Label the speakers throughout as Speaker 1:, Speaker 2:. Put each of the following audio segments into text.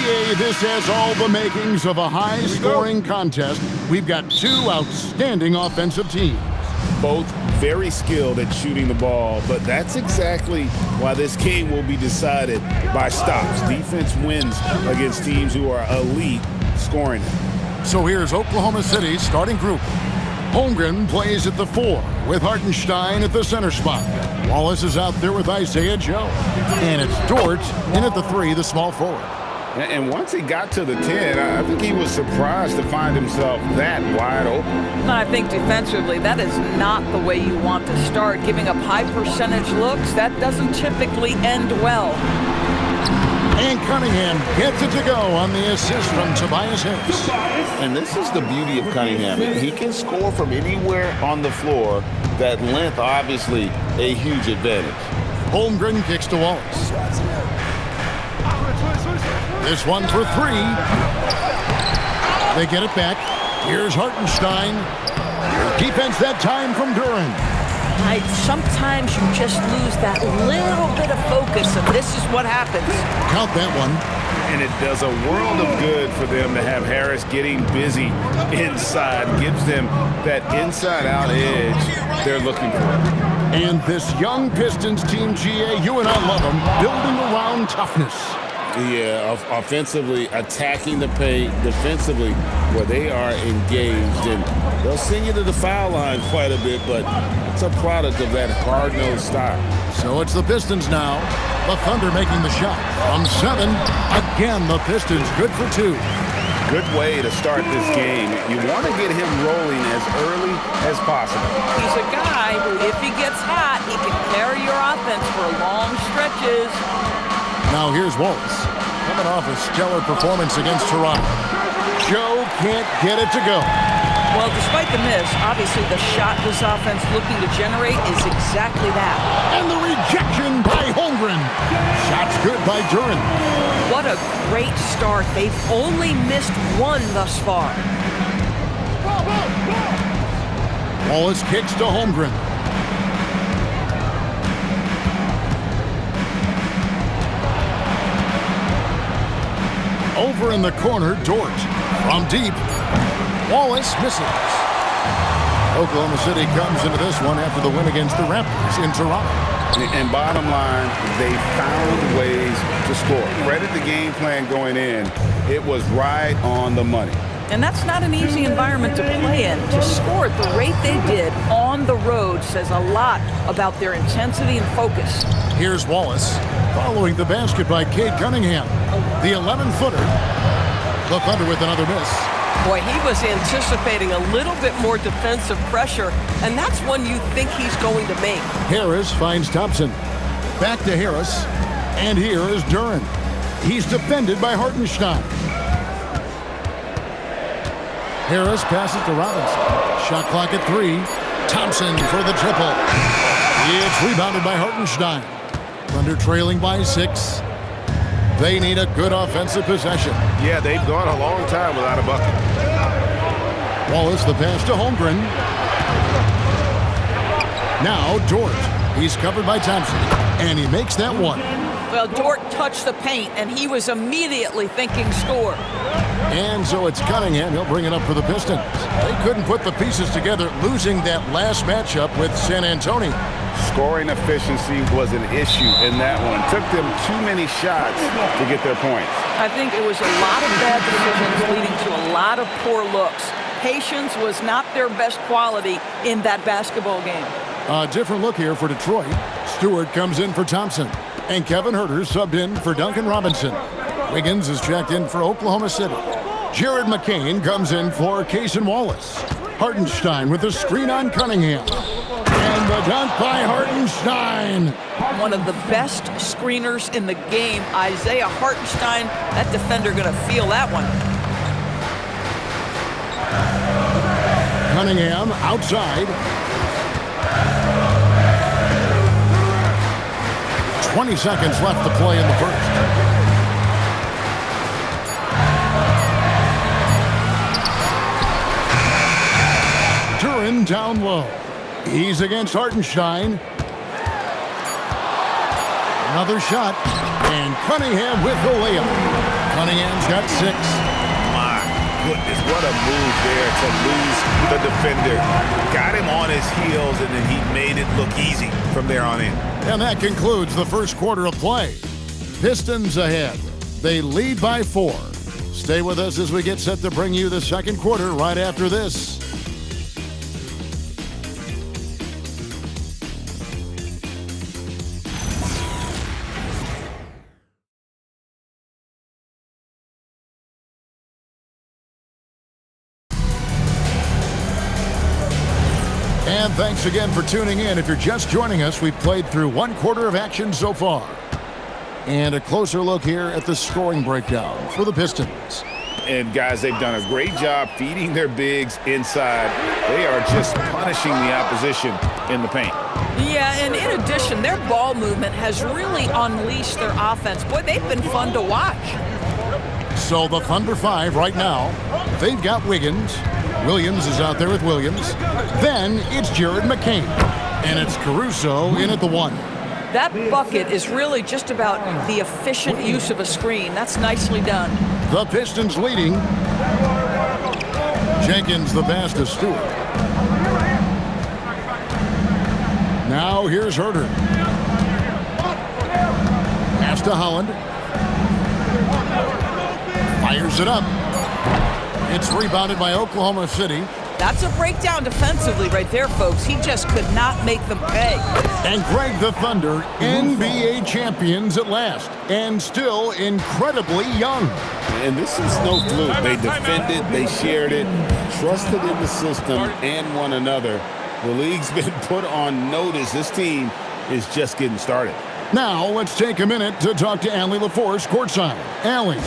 Speaker 1: GA, this has all the makings of a high-scoring contest. We've got two outstanding offensive teams.
Speaker 2: Both very skilled at shooting the ball, but that's exactly why this game will be decided by stops. Defense wins against teams who are elite scoring.
Speaker 1: So here's Oklahoma City's starting group. Holmgren plays at the 4 with Hartenstein at the center spot. Wallace is out there with Isaiah Joe. And it's Dort in at the 3, the small forward.
Speaker 2: And once he got to the 10, I think he was surprised to find himself that wide open.
Speaker 3: I think defensively, that is not the way you want to start. Giving up high percentage looks, that doesn't typically end well.
Speaker 1: And Cunningham gets it to go on the assist from Tobias Harris.
Speaker 4: And this is the beauty of Cunningham. He can score from anywhere on the floor. That length, obviously, a huge advantage.
Speaker 1: Holmgren kicks to Wallace. This one for 3. They get it back. Here's Hartenstein. Defense that time from Duran.
Speaker 3: Sometimes you just lose that little bit of focus, and this is what happens.
Speaker 1: Count that one.
Speaker 2: And it does a world of good for them to have Harris getting busy inside. Gives them that inside-out edge they're looking for.
Speaker 1: And this young Pistons team, GA, you and I love them, building around toughness.
Speaker 2: Yeah, offensively, attacking the paint, defensively, where they are engaged. And they'll send you to the foul line quite a bit, but it's a product of that hard-nosed style.
Speaker 1: So it's the Pistons now. The Thunder making the shot. From 7, again, the Pistons good for 2.
Speaker 2: Good way to start this game. You want to get him rolling as early as possible.
Speaker 3: He's a guy who, if he gets hot, he can carry your offense for long stretches.
Speaker 1: Now here's Wallace, coming off a stellar performance against Toronto. Joe can't get it to go.
Speaker 3: Well, despite the miss, obviously the shot this offense looking to generate is exactly that.
Speaker 1: And the rejection by Holmgren. Shot's good by Duran.
Speaker 3: What a great start. They've only missed one thus far.
Speaker 1: Wallace kicks to Holmgren. Over in the corner, Dort. From deep, Wallace misses. Oklahoma City comes into this one after the win against the Raptors in Toronto.
Speaker 2: And bottom line, they found ways to score. Credit the game plan going in. It was right on the money.
Speaker 3: And that's not an easy environment to play in. To score at the rate they did on the road says a lot about their intensity and focus.
Speaker 1: Here's Wallace, following the basket by Cade Cunningham. The 11-footer. The Thunder with another miss.
Speaker 5: Boy, he was anticipating a little bit more defensive pressure, and that's one you think he's going to make.
Speaker 1: Harris finds Thompson. Back to Harris. And here is Duran. He's defended by Hartenstein. Harris passes to Robinson. Shot clock at 3. Thompson for the triple. It's rebounded by Hartenstein. Thunder trailing by 6. They need a good offensive possession.
Speaker 2: Yeah, they've gone a long time without a bucket.
Speaker 1: Wallace the pass to Holmgren. Now Dort. He's covered by Thompson. And he makes that one.
Speaker 3: Well, Dort touched the paint, and he was immediately thinking score.
Speaker 1: And so it's Cunningham. He'll bring it up for the Pistons. They couldn't put the pieces together, losing that last matchup with San Antonio.
Speaker 2: Scoring efficiency was an issue in that one. Took them too many shots to get their points.
Speaker 3: I think it was a lot of bad decisions leading to a lot of poor looks. Patience was not their best quality in that basketball game.
Speaker 1: A different look here for Detroit. Stewart comes in for Thompson. And Kevin Huerter subbed in for Duncan Robinson. Wiggins is checked in for Oklahoma City. Jared McCain comes in for Cason Wallace. Hartenstein with the screen on Cunningham. And the dunk by Hartenstein.
Speaker 3: One of the best screeners in the game, Isaiah Hartenstein. That defender going to feel that one.
Speaker 1: Cunningham outside. 20 seconds left to play in the first. Duran down low. He's against Hartenstein. Another shot. And Cunningham with the layup. Cunningham got 6.
Speaker 6: My goodness, what a move there to lose the defender. Got him on his heels, and then he made it look easy from there on in.
Speaker 1: And that concludes the first quarter of play. Pistons ahead. They lead by 4. Stay with us as we get set to bring you the second quarter right after this. And thanks again for tuning in. If you're just joining us, we've played through one quarter of action so far. And a closer look here at the scoring breakdown for the Pistons.
Speaker 4: And guys, they've done a great job feeding their bigs inside. They are just punishing the opposition in the paint.
Speaker 3: Yeah, and in addition, their ball movement has really unleashed their offense. Boy, they've been fun to watch.
Speaker 1: So the Thunder 5 right now. They've got Wiggins. Williams is out there with Williams. Then it's Jared McCain. And it's Caruso in at the 1.
Speaker 3: That bucket is really just about the efficient use of a screen. That's nicely done.
Speaker 1: The Pistons leading. Jenkins the pass to Stewart. Now here's Herter. Pass to Holland. Fires it up. It's rebounded by Oklahoma City.
Speaker 3: That's a breakdown defensively right there, folks. He just could not make them pay.
Speaker 1: And Greg, the Thunder, NBA champions at last, and still incredibly young.
Speaker 2: And this is no fluke. They defended, they shared it, trusted in the system and one another. The league's been put on notice. This team is just getting started.
Speaker 1: Now let's take a minute to talk to Allie LaForce courtside. Allie.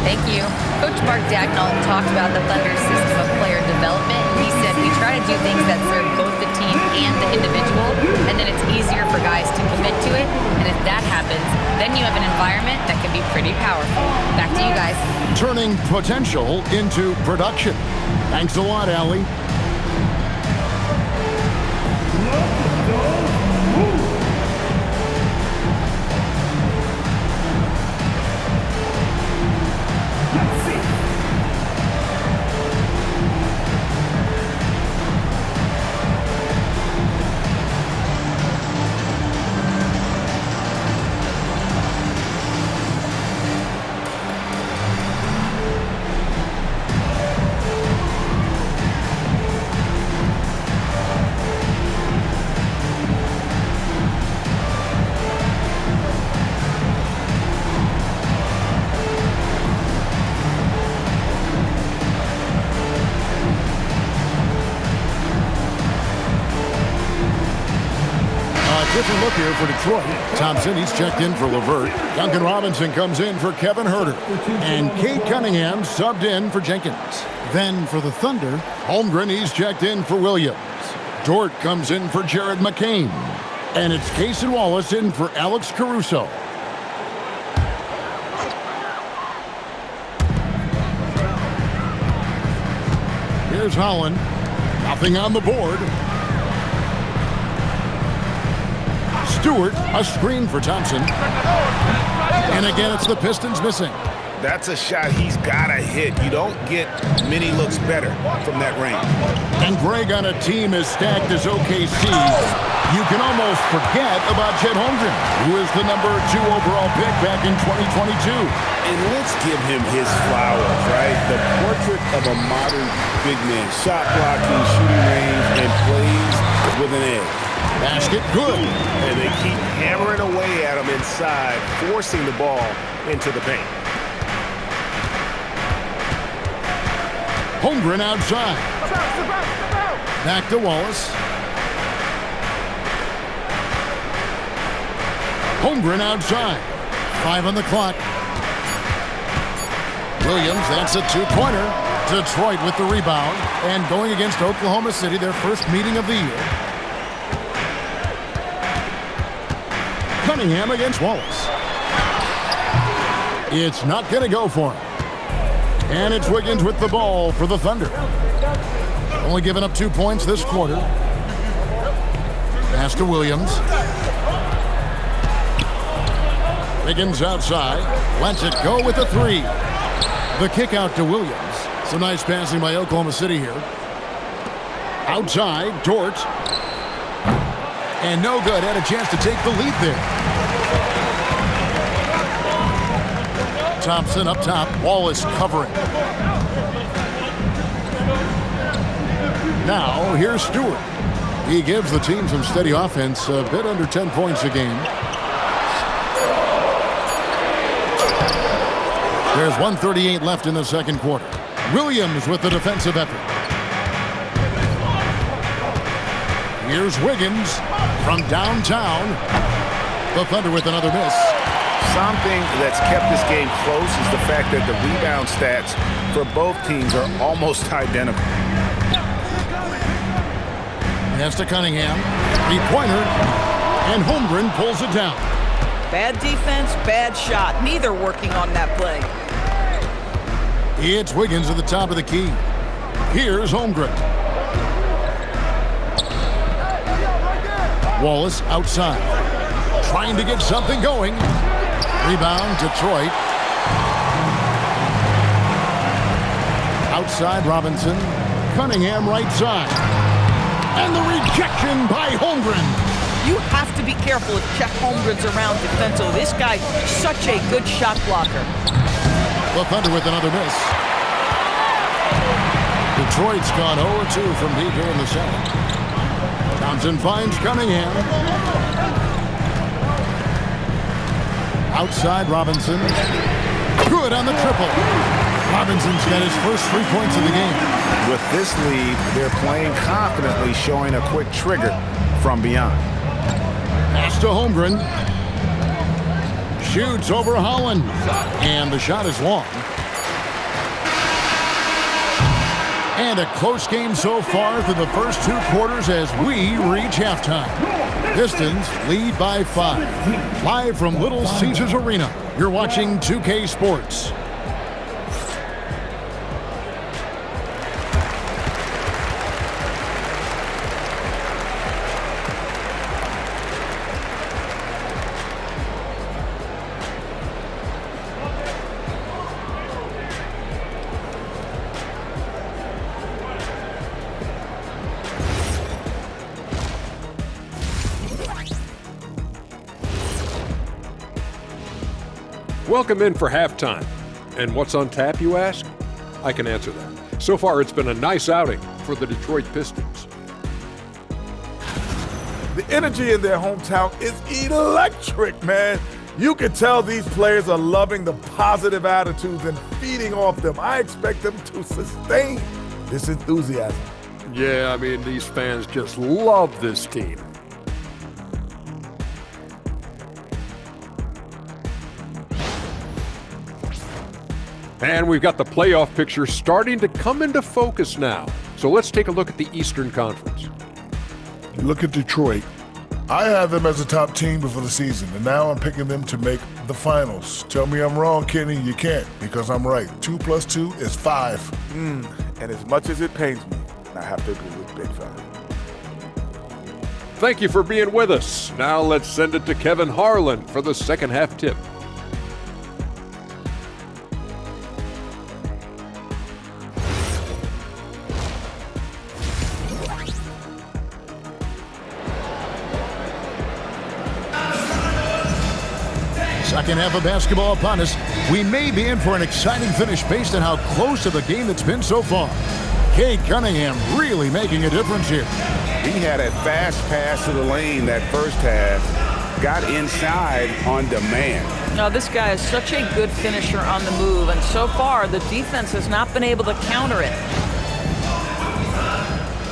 Speaker 7: Thank you. Coach Mark Dagnall talked about the Thunder's system of player development. He said we try to do things that serve both the team and the individual, and then it's easier for guys to commit to it. And if that happens, then you have an environment that can be pretty powerful. Back to you guys.
Speaker 1: Turning potential into production. Thanks a lot, Allie. Different look here for Detroit. Thompson, he's checked in for LeVert. Duncan Robinson comes in for Kevin Herter. And Kate Cunningham subbed in for Jenkins. Then for the Thunder, Holmgren, he's checked in for Williams. Dort comes in for Jared McCain. And it's Cason Wallace in for Alex Caruso. Here's Holland. Nothing on the board. Stewart, a screen for Thompson. And again, it's the Pistons missing.
Speaker 6: That's a shot he's got to hit. You don't get many looks better from that range.
Speaker 1: And Greg, on a team as stacked as OKC, you can almost forget about Chet Holmgren, who is the number 2 overall pick back in 2022.
Speaker 2: And let's give him his flowers, right? The portrait of a modern big man. Shot blocking, shooting range, and plays with an edge.
Speaker 1: Basket good.
Speaker 6: And they keep hammering away at him inside, forcing the ball into the paint.
Speaker 1: Holmgren outside. Back to Wallace. Holmgren outside. 5 on the clock. Williams, that's a 2-pointer. Detroit with the rebound. And going against Oklahoma City, their first meeting of the year. Cunningham against Wallace. It's not going to go for him. And it's Wiggins with the ball for the Thunder. Only giving up 2 points this quarter. Pass to Williams. Wiggins outside. Lets it go with the 3. The kick out to Williams. Some nice passing by Oklahoma City here. Outside, Dort. And no good. Had a chance to take the lead there. Thompson up top. Wallace covering. Now, here's Stewart. He gives the team some steady offense, a bit under 10 points a game. There's 1:38 left in the second quarter. Williams with the defensive effort. Here's Wiggins from downtown. The Thunder with another miss.
Speaker 6: Something that's kept this game close is the fact that the rebound stats for both teams are almost identical.
Speaker 1: Pass to Cunningham. Three-pointer. And Holmgren pulls it down.
Speaker 3: Bad defense, bad shot. Neither working on that play.
Speaker 1: It's Wiggins at the top of the key. Here's Holmgren. Wallace outside. Trying to get something going. Rebound, Detroit. Outside, Robinson. Cunningham right side. And the rejection by Holmgren.
Speaker 3: You have to be careful if Chet Holmgren's around defensively. This guy's such a good shot blocker.
Speaker 1: The Thunder with another miss. Detroit's gone 0-2 from deep here in the second. Thompson finds Cunningham. Outside, Robinson. Good on the triple. Robinson's got his first 3 points of the game.
Speaker 6: With this lead, they're playing confidently, showing a quick trigger from beyond.
Speaker 1: Pass to Holmgren. Shoots over Holland. And the shot is long. And a close game so far through the first 2 quarters as we reach halftime. Pistons lead by 5. Live from Little Caesars Arena, you're watching 2K Sports.
Speaker 8: Welcome in for halftime. And what's on tap, you ask? I can answer that. So far, it's been a nice outing for the Detroit Pistons.
Speaker 9: The energy in their hometown is electric, man. You can tell these players are loving the positive attitudes and feeding off them. I expect them to sustain this enthusiasm.
Speaker 8: Yeah, I mean, these fans just love this team. And we've got the playoff picture starting to come into focus now. So let's take a look at the Eastern Conference.
Speaker 10: You look at Detroit. I had them as a top team before the season, and now I'm picking them to make the finals. Tell me I'm wrong, Kenny. You can't, because I'm right. 2 + 2 is 5.
Speaker 9: And as much as it pains me, I have to agree with Big Fella.
Speaker 8: Thank you for being with us. Now let's send it to Kevin Harlan for the second half tip.
Speaker 1: Second half of basketball upon us. We may be in for an exciting finish based on how close to the game it's been so far. Cade Cunningham really making a difference here.
Speaker 6: He had a fast pass to the lane that first half, got inside on demand.
Speaker 3: Now, this guy is such a good finisher on the move, and so far the defense has not been able to counter it.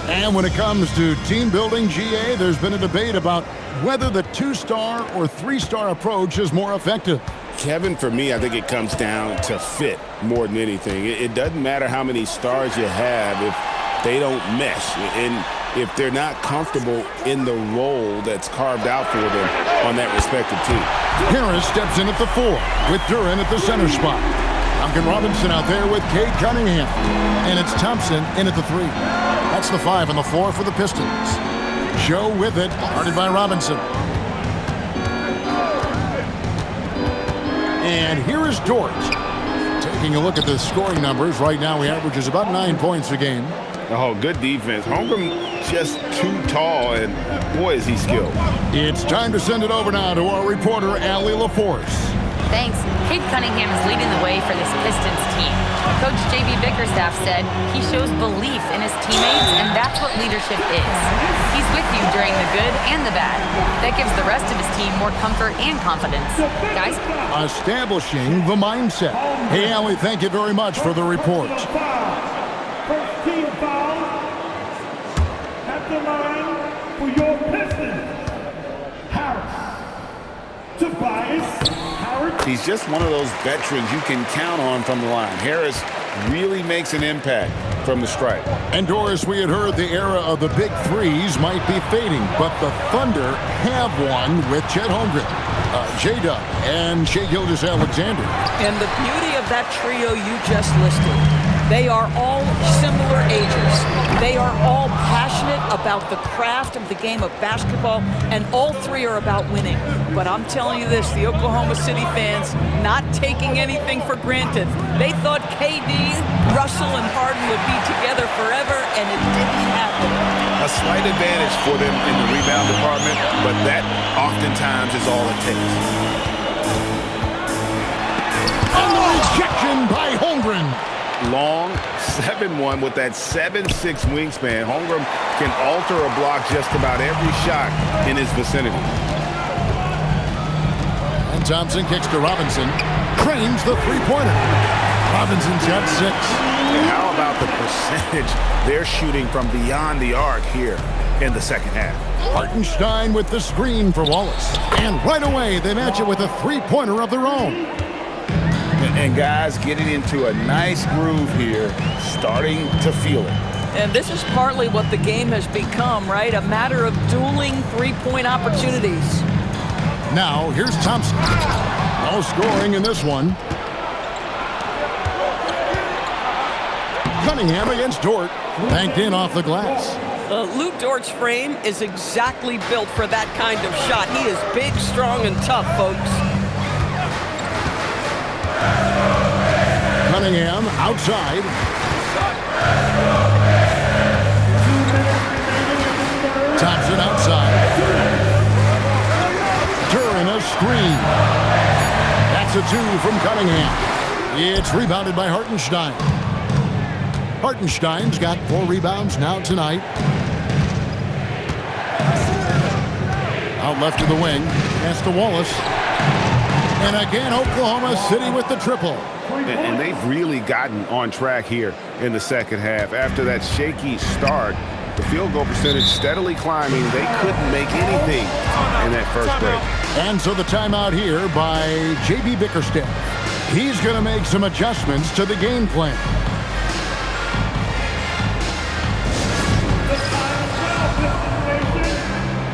Speaker 1: And when it comes to team building, GA, there's been a debate about whether the 2-star or 3-star approach is more effective.
Speaker 2: Kevin, for me, I think it comes down to fit more than anything. It doesn't matter how many stars you have if they don't mesh. And if they're not comfortable in the role that's carved out for them on that respective team.
Speaker 1: Harris steps in at the 4 with Duran at the center spot. Duncan Robinson out there with Cade Cunningham. And it's Thompson in at the 3. That's the 5 and the 4 for the Pistons. Joe with it, guarded by Robinson. And here is Dort. Taking Taking a look at the scoring numbers, right now he averages about 9 points a game.
Speaker 4: Oh, good defense. Holmgren just too tall, and boy, is he skilled.
Speaker 1: It's time to send it over now to our reporter, Allie LaForce.
Speaker 7: Thanks. Cade Cunningham is leading the way for this Pistons team. Coach J.B. Bickerstaff said he shows belief in his teammates, and that's what leadership is. He's with you during the good and the bad. That gives the rest of his team more comfort and confidence. Guys?
Speaker 1: Establishing the mindset. Hey, Allie, thank you very much for the report.
Speaker 11: First team foul at the line for your Pistons. Harris. Tobias Harris.
Speaker 4: He's just one of those veterans you can count on from the line. Harris really makes an impact from the stripe.
Speaker 1: And Doris, we had heard the era of the big threes might be fading, but the Thunder have one with Chet Holmgren, J-Dub, and Shai Gilgeous-Alexander.
Speaker 3: And the beauty of that trio you just listed, they are all similar ages. They are all passionate about the craft of the game of basketball, and all three are about winning. But I'm telling you this, the Oklahoma City fans not taking anything for granted. They thought KD, Russell, and Harden would be together forever, and it didn't happen.
Speaker 6: A slight advantage for them in the rebound department, but that oftentimes is all it takes.
Speaker 1: And the rejection by Holmgren.
Speaker 4: Long 7'1" with that 7'6" wingspan. Holmgren can alter a block just about every shot in his vicinity.
Speaker 1: And Thompson kicks to Robinson. Cranes the three-pointer. Robinson's got 6.
Speaker 6: And how about the percentage they're shooting from beyond the arc here in the second half?
Speaker 1: Hartenstein with the screen for Wallace. And right away, they match it with a three-pointer of their own.
Speaker 4: And guys getting into a nice groove here, starting to feel it.
Speaker 3: And this is partly what the game has become, right? A matter of dueling three-point opportunities.
Speaker 1: Now, here's Thompson. No scoring in this one. Cunningham against Dort. Banked in off the glass.
Speaker 5: Lou Dort's frame is exactly built for that kind of shot. He is big, strong, and tough, folks.
Speaker 1: Cunningham outside. Thompson outside. During a screen. That's a 2 from Cunningham. It's rebounded by Hartenstein. Hartenstein's got 4 rebounds now tonight. Out left to the wing. Pass to Wallace. And again, Oklahoma City with the triple.
Speaker 4: And they've really gotten on track here in the second half. After that shaky start, the field goal percentage steadily climbing. They couldn't make anything in that first break.
Speaker 1: And so the timeout here by J.B. Bickerstaff. He's going to make some adjustments to the game plan.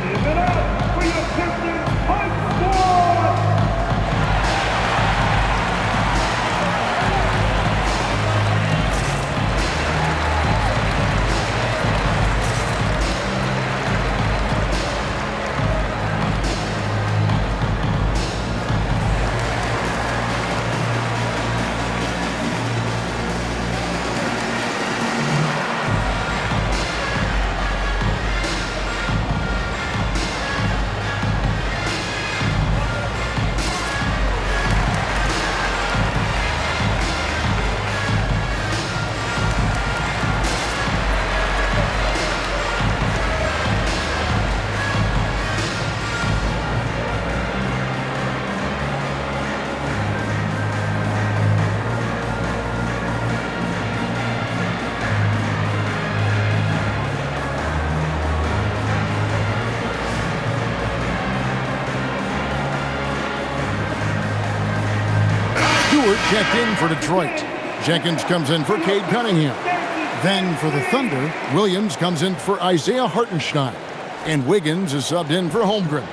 Speaker 11: Give it up for your Pistons High Squad!
Speaker 1: Stewart checked in for Detroit. Jenkins comes in for Cade Cunningham. Then for the Thunder, Williams comes in for Isaiah Hartenstein. And Wiggins is subbed in for Holmgren.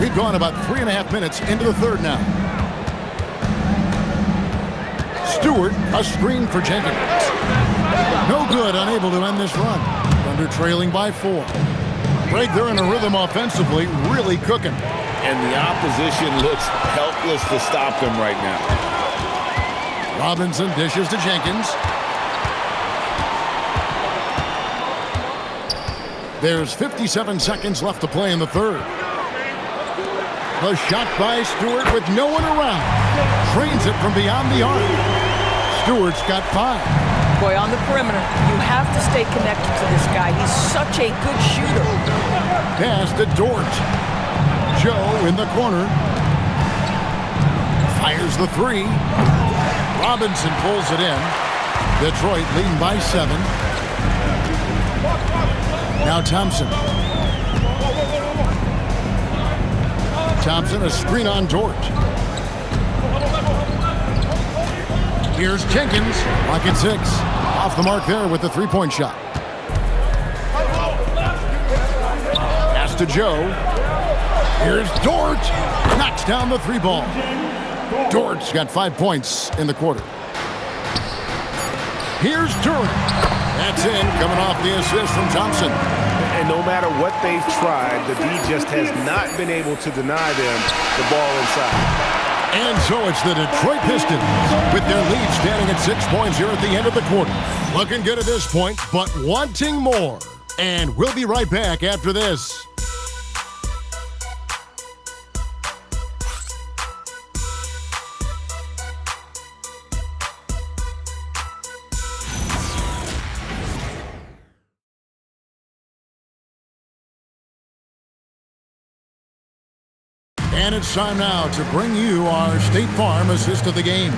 Speaker 1: We've gone about 3.5 minutes into the third now. Stewart, a screen for Jenkins. No good, unable to end this run. Thunder trailing by 4. Greg, they're in a rhythm offensively, really cooking.
Speaker 2: And the opposition looks helpless to stop them right now.
Speaker 1: Robinson dishes to Jenkins. There's 57 seconds left to play in the third. A shot by Stewart with no one around. Trains it from beyond the arc. Stewart's got 5.
Speaker 3: Boy, on the perimeter, you have to stay connected to this guy. He's such a good shooter.
Speaker 1: Pass to Dort. Joe in the corner. Fires the 3. Robinson pulls it in. Detroit leading by 7. Now Thompson. Thompson, a screen on Dort. Here's Jenkins. Lock at 6. Off the mark there with the 3-point shot. Pass to Joe. Here's Dort. Knocks down the 3 ball. Dort's got 5 points in the quarter. Here's Durant. That's in, coming off the assist from Thompson.
Speaker 4: And no matter what they've tried, the D just has not been able to deny them the ball inside.
Speaker 1: And so it's the Detroit Pistons with their lead standing at 6 points here at the end of the quarter. Looking good at this point, but wanting more. And we'll be right back after this. And it's time now to bring you our State Farm assist of the game.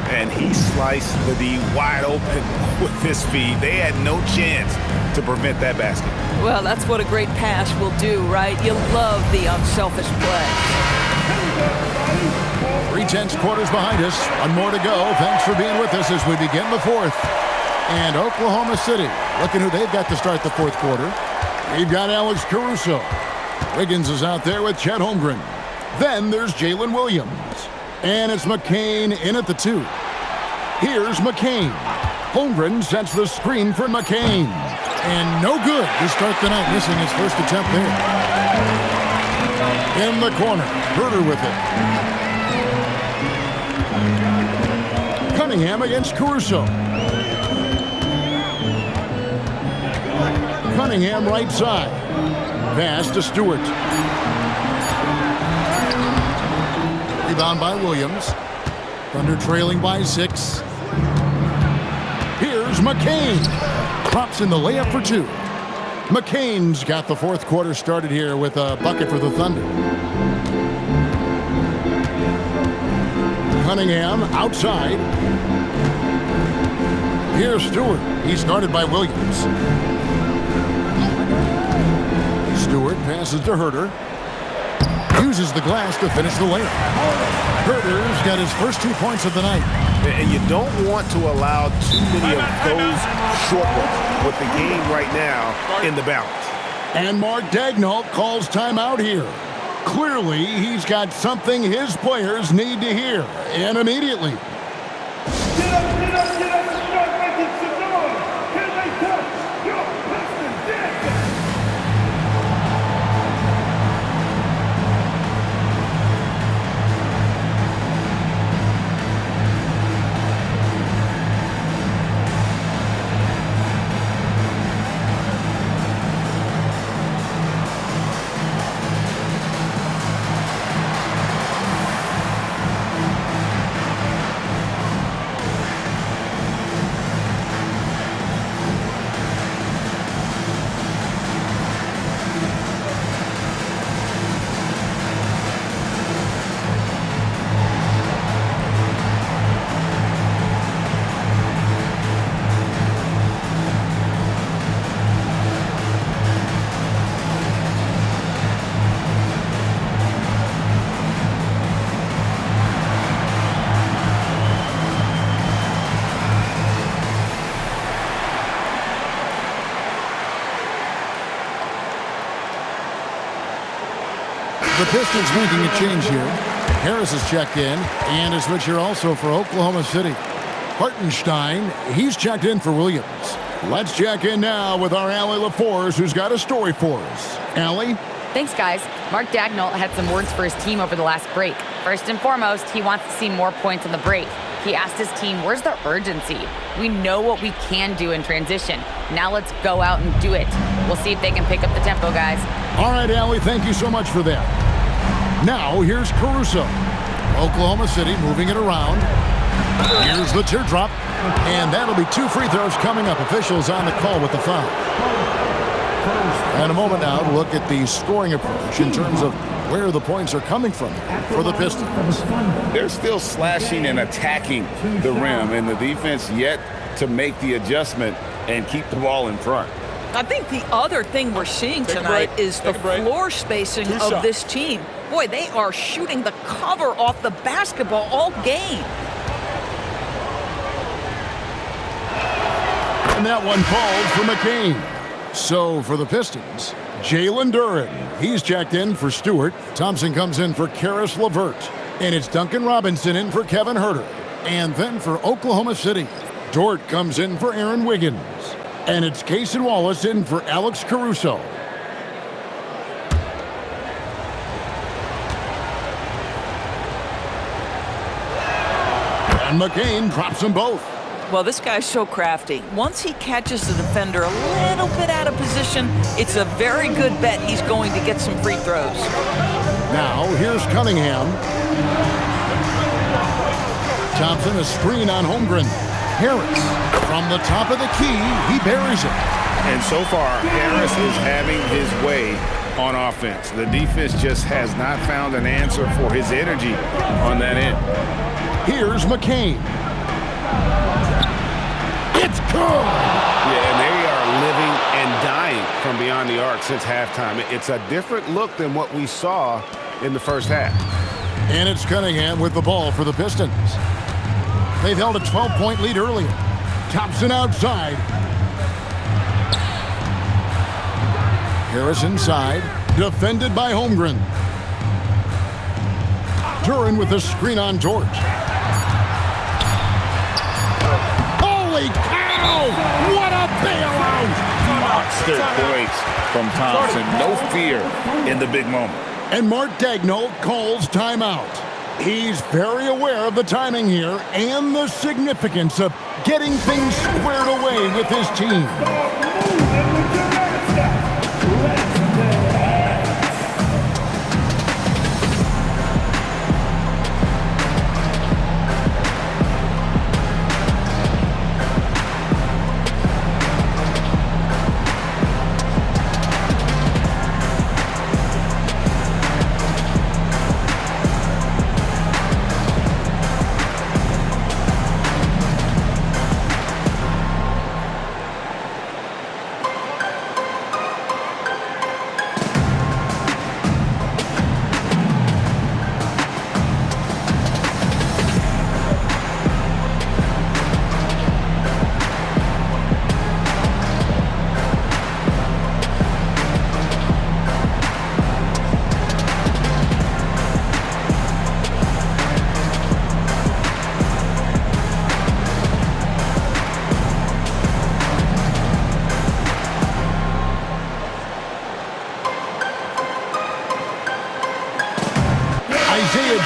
Speaker 6: And he sliced the D wide open with his feed. They had no chance to prevent that basket.
Speaker 3: Well, that's what a great pass will do, right? You love the unselfish play.
Speaker 1: 3/10 quarters behind us. One more to go. Thanks for being with us as we begin the fourth. And Oklahoma City, looking who they've got to start the fourth quarter. We've got Alex Caruso. Wiggins is out there with Chet Holmgren. Then there's Jalen Williams. And it's McCain in at the 2. Here's McCain. Holmgren sets the screen for McCain. And no good to start the night, missing his first attempt there. In the corner, Herter with it. Cunningham against Caruso. Cunningham right side. Pass to Stewart. Rebound by Williams. Thunder trailing by 6. Here's McCain. Drops in the layup for 2. McCain's got the fourth quarter started here with a bucket for the Thunder. Cunningham outside. Here's Stewart. He's guarded by Williams. Stewart passes to Herter. Uses the glass to finish the layup. Herter's got his first 2 points of the night.
Speaker 6: And you don't want to allow too many of those short ones with the game right now in the balance.
Speaker 1: And Mark Daigneault calls timeout here. Clearly, he's got something his players need to hear, and immediately.
Speaker 11: Get up, get up, get up, and start making some noise. Can they touch your Pistons dick?
Speaker 1: The Pistons making a change here. Harris is checked in, and a switch here also for Oklahoma City. Hartenstein, he's checked in for Williams. Let's check in now with our Allie LaForce, who's got a story for us. Allie?
Speaker 7: Thanks, guys. Mark Daigneault had some words for his team over the last break. First and foremost, he wants to see more points on the break. He asked his team, where's the urgency? We know what we can do in transition. Now let's go out and do it. We'll see if they can pick up the tempo, guys.
Speaker 1: All right, Allie, thank you so much for that. Now, here's Caruso. Oklahoma City moving it around. Here's the teardrop. And that'll be 2 free throws coming up. Officials on the call with the foul. And a moment now to look at the scoring approach in terms of where the points are coming from for the Pistons.
Speaker 2: They're still slashing and attacking the rim, and the defense yet to make the adjustment and keep the ball in front.
Speaker 3: I think the other thing we're seeing tonight is the floor spacing of this team. Boy, they are shooting the cover off the basketball all game.
Speaker 1: And that one called for McCain. So for the Pistons, Jalen Duren. He's checked in for Stewart. Thompson comes in for Karis LeVert. And it's Duncan Robinson in for Kevin Huerter. And then for Oklahoma City, Dort comes in for Aaron Wiggins. And it's Cason Wallace in for Alex Caruso. And McCain drops them both.
Speaker 3: Well, this guy's so crafty. Once he catches the defender a little bit out of position, it's a very good bet he's going to get some free throws.
Speaker 1: Now, here's Cunningham. Thompson, a screen on Holmgren. Harris, from the top of the key, he buries it.
Speaker 4: And so far, Harris is having his way on offense. The defense just has not found an answer for his energy on that end.
Speaker 1: Here's McCain. It's good!
Speaker 4: Yeah, and they are living and dying from beyond the arc since halftime. It's a different look than what we saw in the first half.
Speaker 1: And it's Cunningham with the ball for the Pistons. They've held a 12-point lead earlier. Thompson outside. Harris inside. Defended by Holmgren. Duren with the screen on Dort. Holy cow! What a bailout!
Speaker 2: Monster points from Thompson. No fear in the big moment.
Speaker 1: And Mark Daigneault calls timeout. He's very aware of the timing here and the significance of getting things squared away with his team.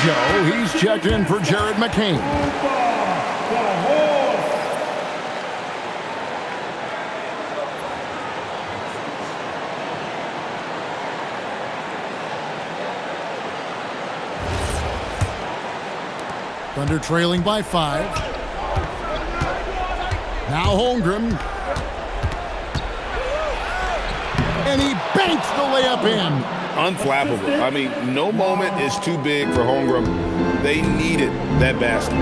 Speaker 1: Joe, he's checked in for Jared McCain. Thunder trailing by 5. Now Holmgren. And he banks the layup in.
Speaker 4: Unflappable. I mean, no moment is too big for Holmgren. They needed that basket.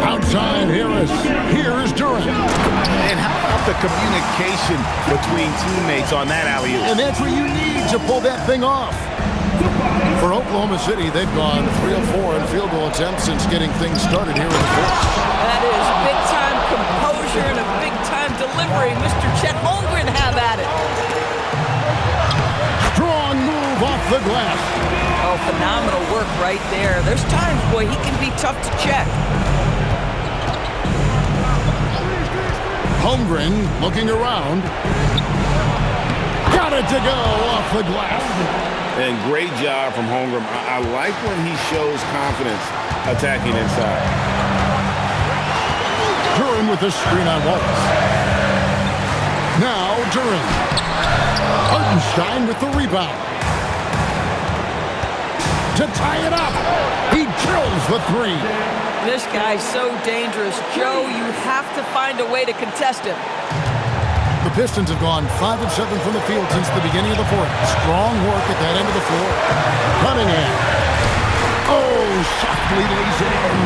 Speaker 1: Outside Harris. Here's Duren.
Speaker 6: And how about the communication between teammates on that alley-oop?
Speaker 1: And that's what you need to pull that thing off. For Oklahoma City, they've gone 3 of 4 in field goal attempts since getting things started here in the fourth.
Speaker 3: That is big-time composure and a big-time delivery. Mr. Chet Holmgren have at it.
Speaker 1: Strong move off the glass.
Speaker 3: Oh, phenomenal work right there. There's times, boy, he can be tough to check.
Speaker 1: Holmgren looking around. Got it to go off the glass.
Speaker 2: And great job from Holmgren. I like when he shows confidence attacking inside.
Speaker 1: Duran with the screen on Wallace. Now Duran. Hartenstein with the rebound. To tie it up. He drills the three.
Speaker 3: This guy's so dangerous. Joe, you have to find a way to contest him.
Speaker 1: The Pistons have gone 5 of 7 from the field since the beginning of the fourth. Strong work at that end of the floor. Cunningham. Oh, softly lays it in.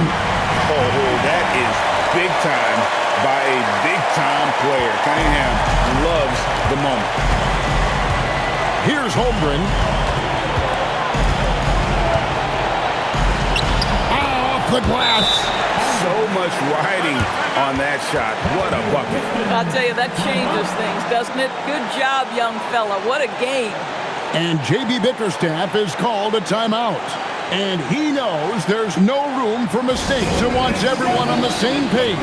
Speaker 2: Oh, that is big time by a big-time player. Cunningham loves the moment.
Speaker 1: Here's Holmgren. Off the glass.
Speaker 2: So much riding on that shot. What a bucket.
Speaker 3: I'll tell you, that changes things, doesn't it? Good job, young fella. What a game.
Speaker 1: And J.B. Bickerstaff is called a timeout. And he knows there's no room for mistakes and wants everyone on the same page.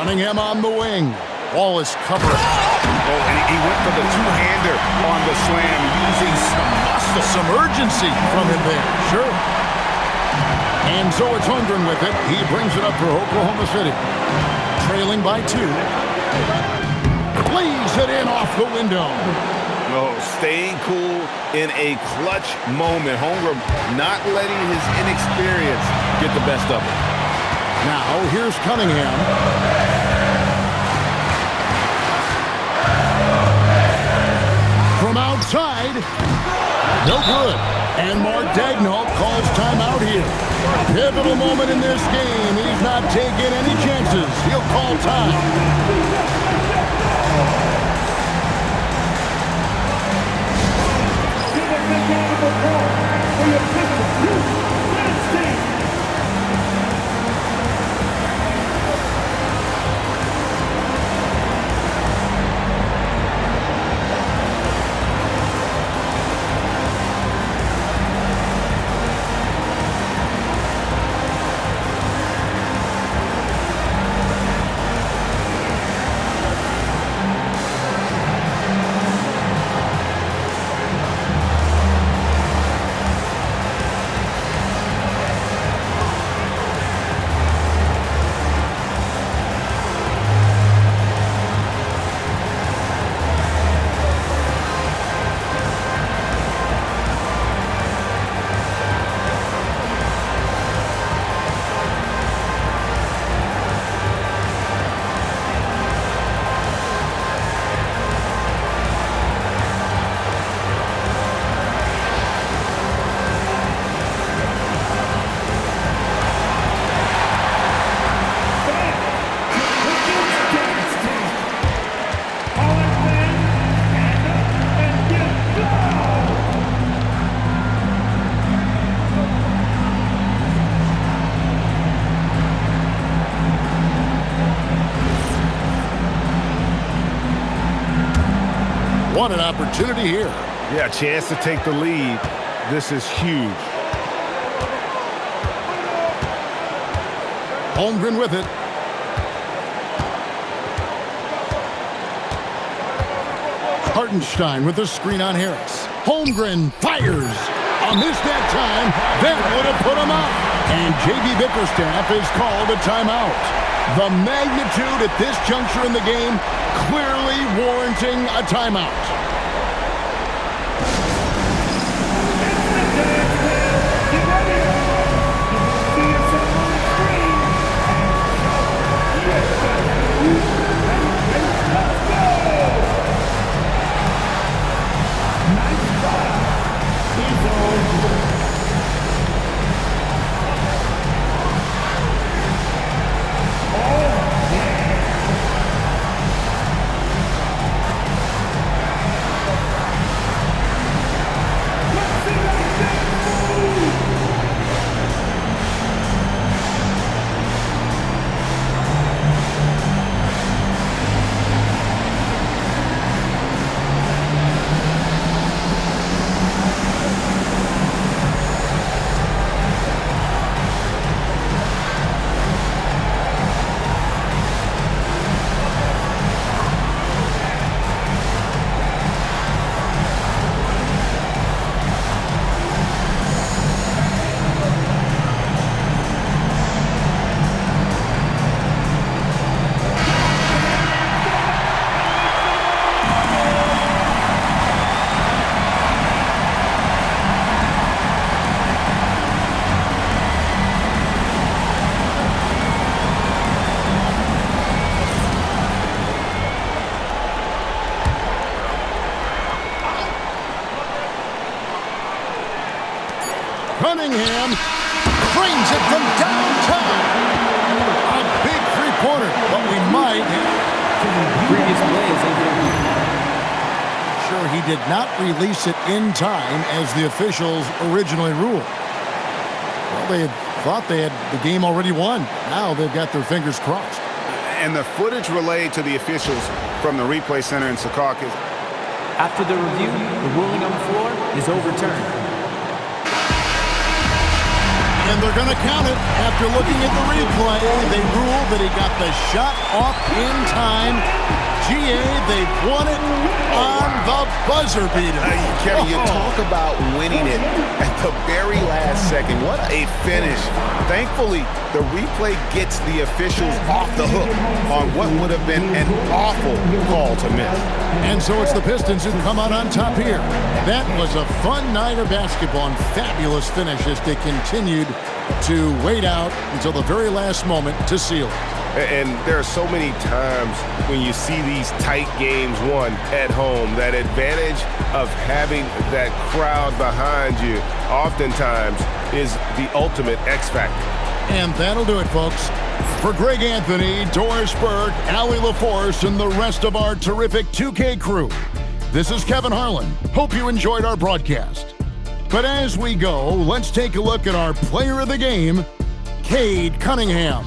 Speaker 1: Cunningham on the wing. Wallace covering.
Speaker 2: Oh, and he went for the two-hander on the slam using some muscle.
Speaker 1: Some urgency from him there. Sure. And so it's Holmgren with it. He brings it up for Oklahoma City. Trailing by 2. Lays it in off the window.
Speaker 2: No, staying cool in a clutch moment. Holmgren not letting his inexperience get the best of him.
Speaker 1: Now, here's Cunningham. From outside, no good. And Mark Daigneault calls timeout here. Pivotal moment in this game. He's not taking any chances. He'll call time. What an opportunity here.
Speaker 4: Yeah, a chance to take the lead. This is huge.
Speaker 1: Holmgren with it. Hartenstein with the screen on Harris. Holmgren fires. A miss that time. That would have put him out. And J.B. Bickerstaff is called a timeout. The magnitude at this juncture in the game clearly warranting a timeout. Cunningham frames it from downtown. A big three-pointer, but we might
Speaker 12: previous plays.
Speaker 1: Sure, he did not release it in time as the officials originally ruled. Well, they had thought they had the game already won. Now they've got their fingers crossed.
Speaker 4: And the footage relayed to the officials from the replay center in Secaucus.
Speaker 12: After the review, the ruling on the floor is overturned.
Speaker 1: And they're going to count it. After looking at the replay, they ruled that he got the shot off in time. GA, they've won it on the buzzer beater.
Speaker 4: Kevin, you talk about winning it at the very last second. What a finish. Thankfully, the replay gets the officials off the hook on what would have been an awful call to miss.
Speaker 1: And so it's the Pistons who come out on top here. That was a fun night of basketball and fabulous finish as they continued to wait out until the very last moment to seal it.
Speaker 4: And there are so many times when you see these tight games won at home, that advantage of having that crowd behind you oftentimes is the ultimate X factor.
Speaker 1: And that'll do it, folks. For Greg Anthony, Doris Burke, Allie LaForce, and the rest of our terrific 2K crew, this is Kevin Harlan. Hope you enjoyed our broadcast. But as we go, let's take a look at our player of the game, Cade Cunningham.